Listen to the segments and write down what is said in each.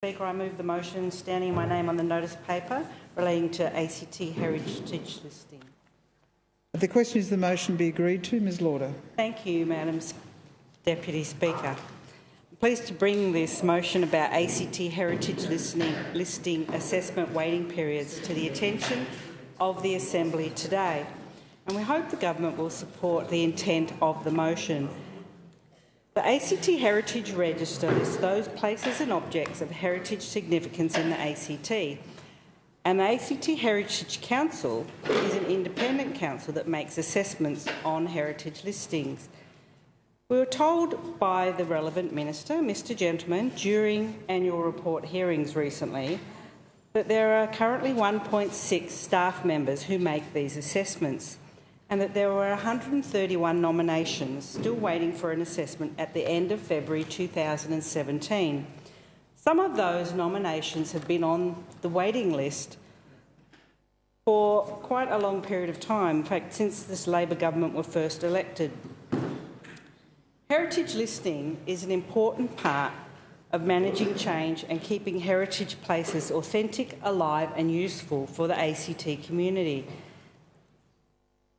Speaker, I move the motion standing my name on the notice paper relating to ACT heritage listing. The question is the motion be agreed to. Ms Lauder. Thank you, Madam Deputy Speaker. I'm pleased to bring this motion about ACT heritage listing assessment waiting periods to the attention of the Assembly today, and we hope the government will support the intent of the motion. The ACT Heritage Register lists those places and objects of heritage significance in the ACT, and the ACT Heritage Council is an independent council that makes assessments on heritage listings. We were told by the relevant minister, Mr Gentleman, during annual report hearings recently that there are currently 1.6 staff members who make these assessments, and that there were 131 nominations still waiting for an assessment at the end of February 2017. Some of those nominations have been on the waiting list for quite a long period of time, in fact, since this Labor government were first elected. Heritage listing is an important part of managing change and keeping heritage places authentic, alive and useful for the ACT community.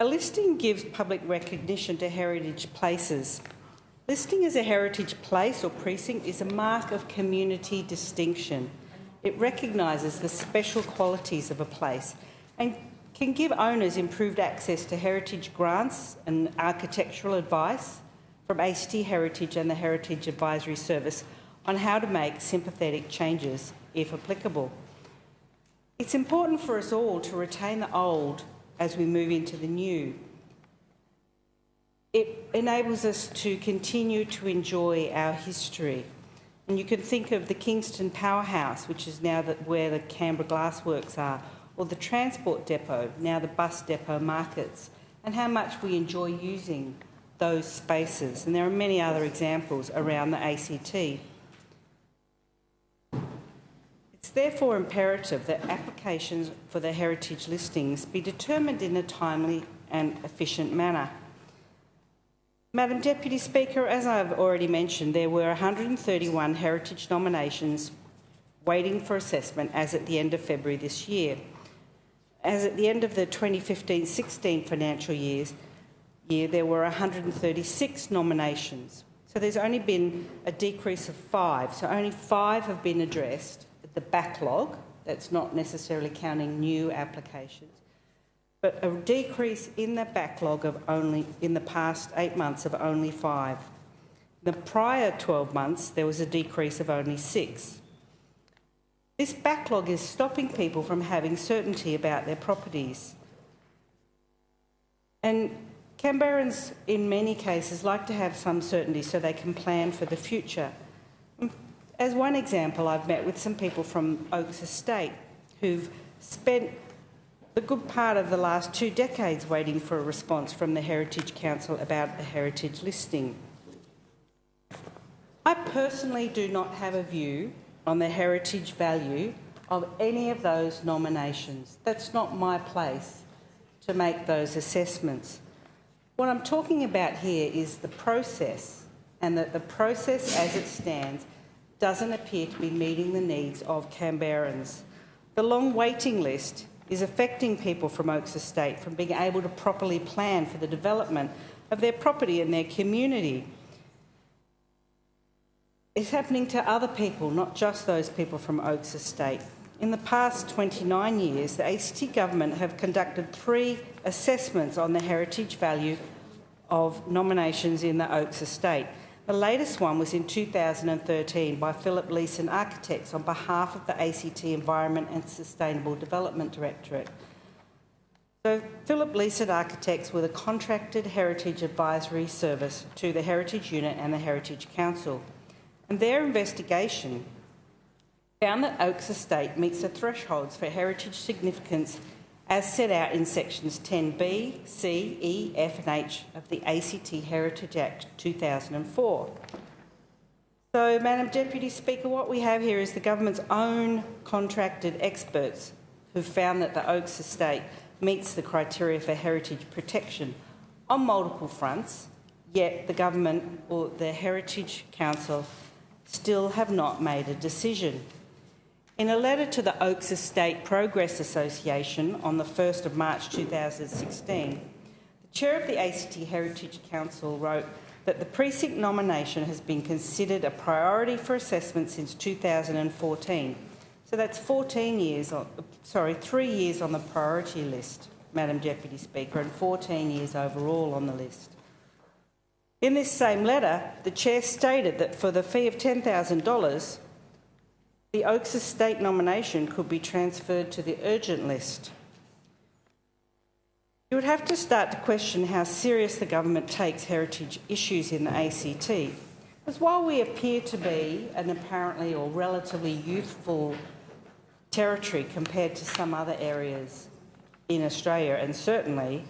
A listing gives public recognition to heritage places. Listing as a heritage place or precinct is a mark of community distinction. It recognises the special qualities of a place and can give owners improved access to heritage grants and architectural advice from ACT Heritage and the Heritage Advisory Service on how to make sympathetic changes, if applicable. It's important for us all to retain the old as we move into the new. It enables us to continue to enjoy our history. And you can think of the Kingston Powerhouse, which is now where the Canberra Glassworks are, or the Transport Depot, now the Bus Depot Markets, and how much we enjoy using those spaces. And there are many other examples around the ACT. It's therefore imperative that applications for the heritage listings be determined in a timely and efficient manner. Madam Deputy Speaker, as I've already mentioned, there were 131 heritage nominations waiting for assessment as at the end of February this year. As at the end of the 2015-16 financial year, there were 136 nominations. So there's only been a decrease of 5. So only 5 have been addressed. The backlog, that's not necessarily counting new applications, but a decrease in the backlog of only, in the past 8 months, of only 5. The prior 12 months, there was a decrease of only 6. This backlog is stopping people from having certainty about their properties. And Canberrans, in many cases, like to have some certainty so they can plan for the future. As one example, I've met with some people from Oaks Estate who've spent the good part of the last 2 decades waiting for a response from the Heritage Council about the heritage listing. I personally do not have a view on the heritage value of any of those nominations. That's not my place to make those assessments. What I'm talking about here is the process, and that the process as it stands doesn't appear to be meeting the needs of Canberrans. The long waiting list is affecting people from Oaks Estate from being able to properly plan for the development of their property and their community. It's happening to other people, not just those people from Oaks Estate. In the past 29 years, the ACT government have conducted 3 assessments on the heritage value of nominations in the Oaks Estate. The latest one was in 2013 by Philip Leeson Architects on behalf of the ACT Environment and Sustainable Development Directorate. So Philip Leeson Architects were the contracted heritage advisory service to the Heritage Unit and the Heritage Council. And their investigation found that Oaks Estate meets the thresholds for heritage significance as set out in sections 10B, C, E, F and H of the ACT Heritage Act 2004. So, Madam Deputy Speaker, what we have here is the government's own contracted experts who found that the Oaks Estate meets the criteria for heritage protection on multiple fronts, yet the government or the Heritage Council still have not made a decision. In a letter to the Oaks Estate Progress Association on the 1st of March 2016, the chair of the ACT Heritage Council wrote that the precinct nomination has been considered a priority for assessment since 2014. So that's 3 years on the priority list, Madam Deputy Speaker, and 14 years overall on the list. In this same letter, the chair stated that for the fee of $10,000, the Oaks Estate nomination could be transferred to the urgent list. You would have to start to question how serious the government takes heritage issues in the ACT, because while we appear to be an apparently or relatively youthful territory compared to some other areas in Australia and certainly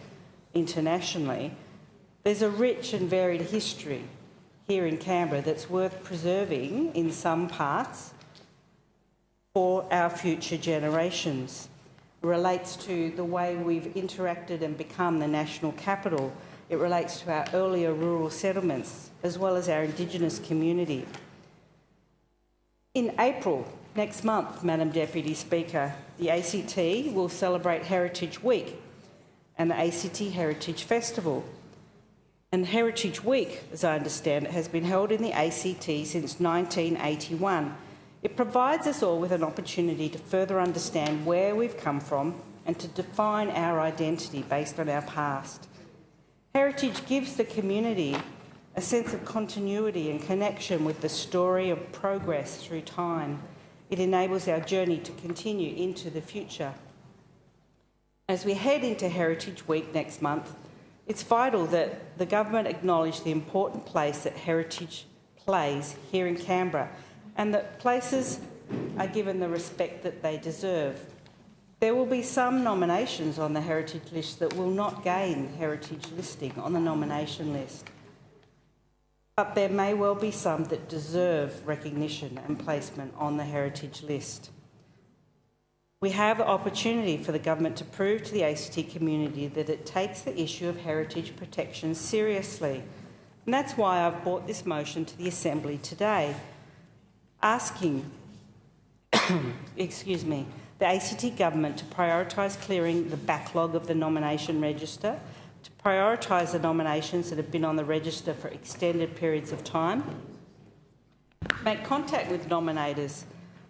internationally, there's a rich and varied history here in Canberra that's worth preserving in some parts for our future generations. It relates to the way we've interacted and become the national capital. It relates to our earlier rural settlements as well as our Indigenous community. In April next month, Madam Deputy Speaker, the ACT will celebrate Heritage Week and the ACT Heritage Festival. And Heritage Week, as I understand it, has been held in the ACT since 1981. It provides us all with an opportunity to further understand where we've come from and to define our identity based on our past. Heritage gives the community a sense of continuity and connection with the story of progress through time. It enables our journey to continue into the future. As we head into Heritage Week next month, it's vital that the government acknowledge the important place that heritage plays here in Canberra and that places are given the respect that they deserve. There will be some nominations on the heritage list that will not gain heritage listing on the nomination list, but there may well be some that deserve recognition and placement on the heritage list. We have the opportunity for the government to prove to the ACT community that it takes the issue of heritage protection seriously, and that's why I've brought this motion to the Assembly today, asking the ACT government to prioritise clearing the backlog of the nomination register, to prioritise the nominations that have been on the register for extended periods of time, make contact with nominators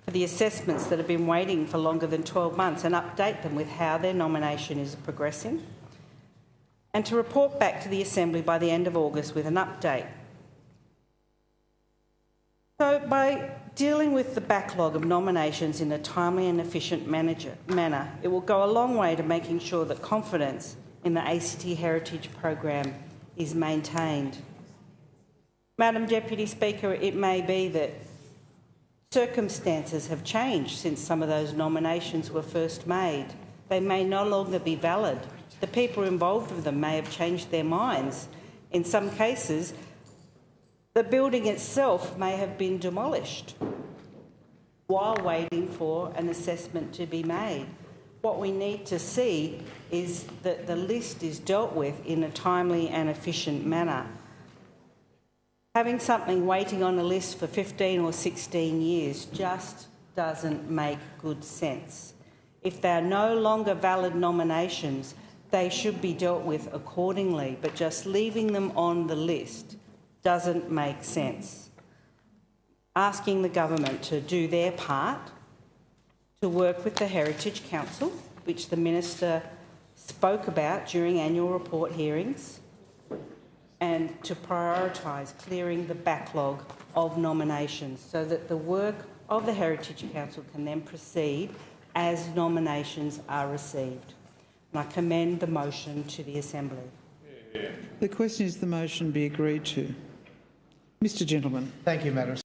for the assessments that have been waiting for longer than 12 months and update them with how their nomination is progressing, and to report back to the Assembly by the end of August with an update. So by dealing with the backlog of nominations in a timely and efficient manner, it will go a long way to making sure that confidence in the ACT Heritage Program is maintained. Madam Deputy Speaker, it may be that circumstances have changed since some of those nominations were first made. They may no longer be valid. The people involved with them may have changed their minds. In some cases, the building itself may have been demolished while waiting for an assessment to be made. What we need to see is that the list is dealt with in a timely and efficient manner. Having something waiting on a list for 15 or 16 years just doesn't make good sense. If they are no longer valid nominations, they should be dealt with accordingly, but just leaving them on the list doesn't make sense. Asking the government to do their part, to work with the Heritage Council, which the Minister spoke about during annual report hearings, and to prioritise clearing the backlog of nominations so that the work of the Heritage Council can then proceed as nominations are received. And I commend the motion to the Assembly. The question is the motion be agreed to. Mr. Gentleman. Thank you, Madam